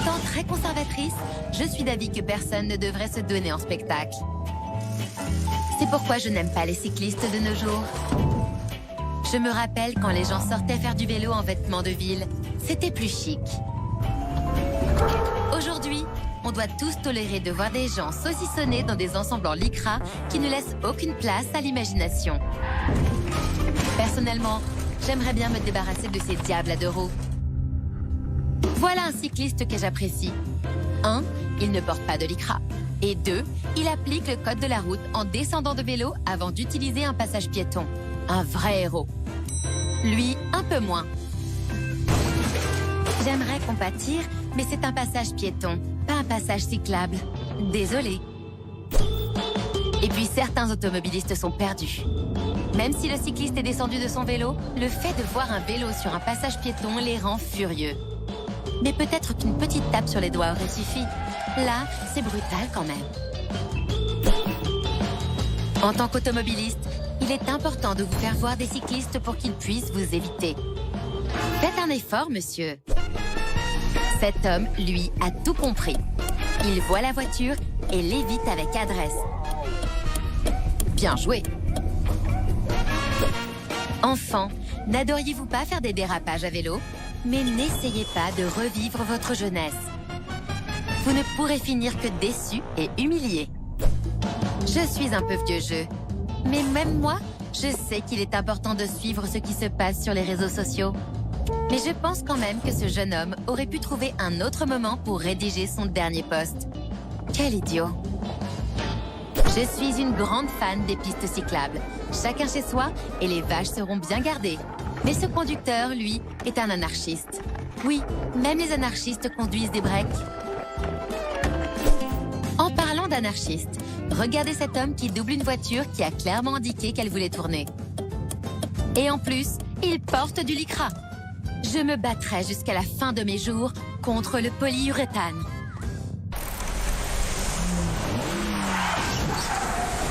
Étant très conservatrice, je suis d'avis que personne ne devrait se donner en spectacle. C'est pourquoi je n'aime pas les cyclistes de nos jours. Je me rappelle quand les gens sortaient faire du vélo en vêtements de ville. C'était plus chic. Aujourd'hui, on doit tous tolérer de voir des gens saucissonnés dans des ensembles en lycra qui ne laissent aucune place à l'imagination. Personnellement, j'aimerais bien me débarrasser de ces diables à deux roues. Voilà un cycliste que j'apprécie. 1. Il ne porte pas de lycra. Et 2. Il applique le code de la route en descendant de vélo avant d'utiliser un passage piéton. Un vrai héros. Lui, un peu moins. J'aimerais compatir, mais c'est un passage piéton, pas un passage cyclable. Désolée. Et puis certains automobilistes sont perdus. Même si le cycliste est descendu de son vélo, le fait de voir un vélo sur un passage piéton les rend furieux. Mais peut-être qu'une petite tape sur les doigts aurait suffi. Là, c'est brutal quand même. En tant qu'automobiliste, il est important de vous faire voir des cyclistes pour qu'ils puissent vous éviter. Faites un effort, monsieur. Cet homme, lui, a tout compris. Il voit la voiture et l'évite avec adresse. Bien joué. Enfant, n'adoriez-vous pas faire des dérapages à vélo? Mais n'essayez pas de revivre votre jeunesse. Vous ne pourrez finir que déçu et humilié. Je suis un peu vieux jeu. Mais même moi, je sais qu'il est important de suivre ce qui se passe sur les réseaux sociaux. Mais je pense quand même que ce jeune homme aurait pu trouver un autre moment pour rédiger son dernier post. Quel idiot! Je suis une grande fan des pistes cyclables. Chacun chez soi et les vaches seront bien gardées. Mais ce conducteur, lui, est un anarchiste. Oui, même les anarchistes conduisent des breaks. En parlant d'anarchiste, regardez cet homme qui double une voiture qui a clairement indiqué qu'elle voulait tourner. Et en plus, il porte du lycra. Je me battrai jusqu'à la fin de mes jours contre le polyuréthane.